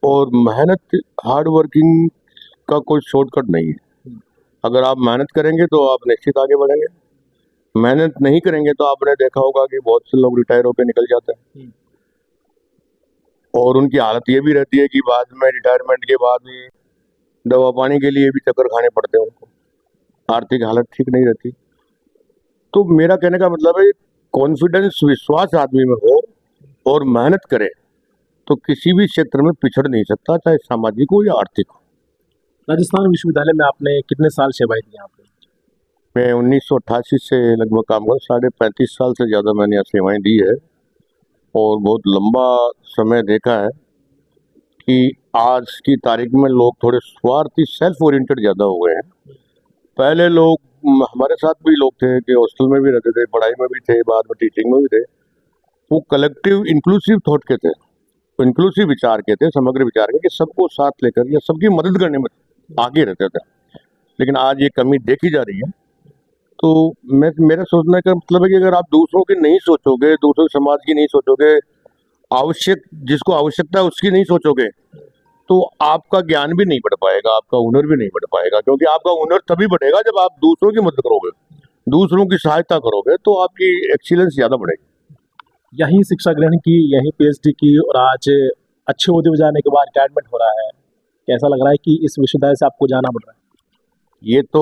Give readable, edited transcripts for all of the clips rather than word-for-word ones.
और मेहनत, hard working का कोई शॉर्टकट नहीं है। अगर आप मेहनत करेंगे तो आप निश्चित आगे बढ़ेंगे। मेहनत नहीं करेंगे तो आपने देखा होगा कि बहुत से लोग रिटायर होकर निकल जाते हैं और उनकी हालत ये भी रहती है कि बाद में रिटायरमेंट के बाद भी दवा पानी के लिए भी चक्कर खाने पड़ते हैं उनको, आर्थिक हालत ठीक नहीं रहती। तो मेरा कहने का मतलब है, कॉन्फिडेंस, विश्वास आदमी में हो और मेहनत करे तो किसी भी क्षेत्र में पिछड़ नहीं सकता, चाहे सामाजिक हो या आर्थिक हो। राजस्थान विश्वविद्यालय में आपने कितने साल सेवाएं दी आपने? मैं 1988 से लगभग काम कर 35.5 साल से ज़्यादा मैंने यहाँ सेवाएं दी है और बहुत लंबा समय देखा है कि आज की तारीख में लोग थोड़े स्वार्थी, सेल्फ ओरिएंटेड ज़्यादा हो गए हैं। पहले लोग, हमारे साथ भी लोग थे कि हॉस्टल में भी रहते थे, पढ़ाई में भी थे, बाद में टीचिंग में भी थे, वो कलेक्टिव इंक्लूसिव थॉट के थे, इंक्लूसिव विचार के थे, समग्र विचार के, कि सबको साथ लेकर या सबकी मदद करने में आगे रहते थे। लेकिन आज ये कमी देखी जा रही है। तो मेरा सोचने का मतलब है कि अगर आप दूसरों की नहीं सोचोगे, दूसरे समाज की नहीं सोचोगे, जिसको आवश्यकता है उसकी नहीं सोचोगे, तो आपका ज्ञान भी नहीं बढ़ पाएगा, आपका हुनर भी नहीं बढ़ पाएगा। क्योंकि आपका हुनर तभी बढ़ेगा जब आप दूसरों की मदद करोगे, दूसरों की सहायता करोगे, तो आपकी एक्सीलेंस ज्यादा बढ़ेगी। यहीं शिक्षा ग्रहण की, यहीं पीएचडी की और आज अच्छे ओहदे पर जाने के बाद रिटायरमेंट हो रहा है। कैसा लग रहा है कि इस विश्वविद्यालय से आपको जाना पड़ रहा है? ये तो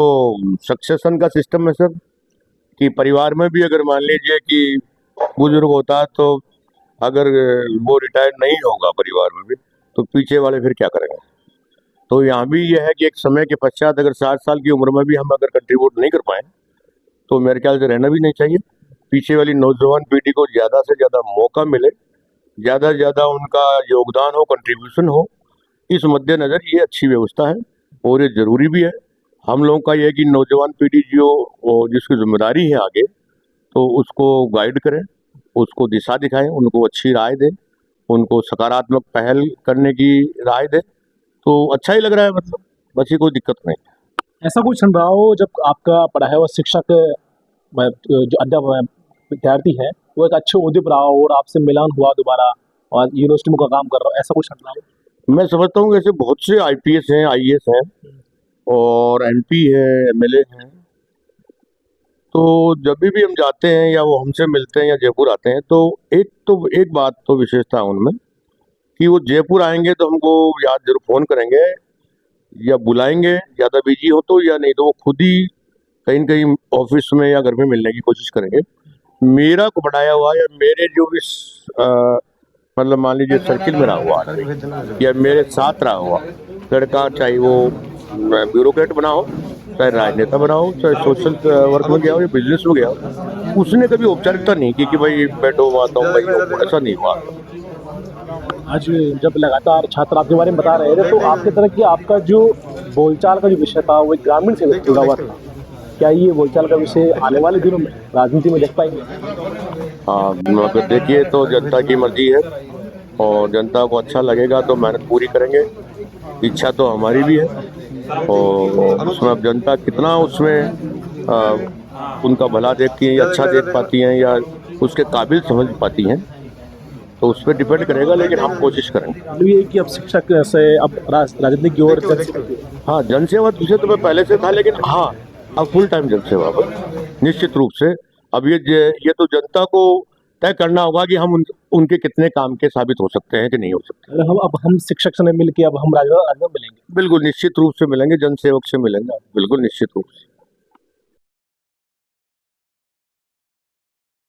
सक्सेशन का सिस्टम है सर, कि परिवार में भी अगर मान लीजिए कि बुजुर्ग होता है तो अगर वो रिटायर नहीं होगा परिवार में भी, तो पीछे वाले फिर क्या करेंगे। तो यहाँ भी यह है कि एक समय के पश्चात अगर 60 साल की उम्र में भी हम अगर कंट्रीब्यूट नहीं कर पाए तो मेरे ख्याल से रहना भी नहीं चाहिए। पीछे वाली नौजवान पीढ़ी को ज़्यादा से ज़्यादा मौका मिले, ज़्यादा से ज़्यादा उनका योगदान हो, कंट्रीब्यूशन हो। इस मद्देनज़र ये अच्छी व्यवस्था है और ये ज़रूरी भी है। हम लोगों का ये है कि नौजवान पीढ़ी जिसकी जिम्मेदारी है आगे, तो उसको गाइड करें, उसको दिशा दिखाएं, उनको अच्छी राय दें, उनको सकारात्मक पहल करने की राय दें, तो अच्छा ही लग रहा है। मतलब बस ये कोई दिक्कत नहीं। ऐसा कुछ क्षण रहा हो जब आपका पढ़ाया हुआ शिक्षक, जो अध्यापक विद्यार्थी है, वो एक अच्छे ओहदे पर रहा हो और आपसे मिलान हुआ दोबारा और यूनिवर्सिटी में का काम कर रहा हो, ऐसा कुछ क्षण रहा हो? मैं समझता हूँ कि ऐसे बहुत से आईपीएस हैं, आईएएस हैं और एमपी है, एमएलए हैं। तो जब भी हम जाते हैं या वो हमसे मिलते हैं या जयपुर आते हैं, तो एक बात तो विशेषता है उनमें कि वो जयपुर आएंगे तो हमको याद जरूर फोन करेंगे या बुलाएंगे, ज़्यादा बिजी हो तो, या नहीं तो वो खुद ही कहीं न कहीं ऑफिस में या घर में मिलने की कोशिश करेंगे। मेरा को पढ़ाया हुआ या मेरे जो भी मतलब मान लीजिए सर्किल में रहा हुआ या मेरे साथ रहा हुआ लड़का, चाहे वो ब्यूरोक्रेट बना हो, चाहे राजनेता बना हो, चाहे सोशल वर्क में गया हो या बिजनेस में गया हो, उसने कभी औपचारिकता नहीं की कि भाई बैठो आता हूँ भाई, ऐसा नहीं हुआ। आज जब लगातार छात्र आपके बारे में बता रहे थे, तो आपकी तरह की आपका जो बोलचाल का जो विषय था वो एक ग्रामीण से जुड़ा हुआ था। क्या ये बोलचाल का विषय आने वाले दिनों में राजनीति में देख पाएंगे? हाँ, अगर देखिए तो जनता की मर्जी है और जनता को अच्छा लगेगा तो मेहनत पूरी करेंगे। इच्छा तो हमारी भी है और उसमें अब जनता कितना उसमें उनका भला देखती है या अच्छा देख पाती हैं या उसके काबिल समझ पाती हैं, तो उस पर डिपेंड करेगा। लेकिन हम कोशिश करेंगे। ये कि अब शिक्षक से अब राजनीति की ओर हाँ, जनसेवा विषय तो मैं पहले से था, लेकिन हाँ अब फुल टाइम जनसेवा पर निश्चित रूप से। अब ये तो जनता को तय करना होगा कि हम उनके कितने काम के साबित हो सकते हैं कि नहीं हो सकते। हम शिक्षक से मिल के अब हम राजनीति मिलेंगे। बिल्कुल निश्चित रूप से मिलेंगे, जनसेवक से मिलेंगे, बिल्कुल निश्चित रूप से।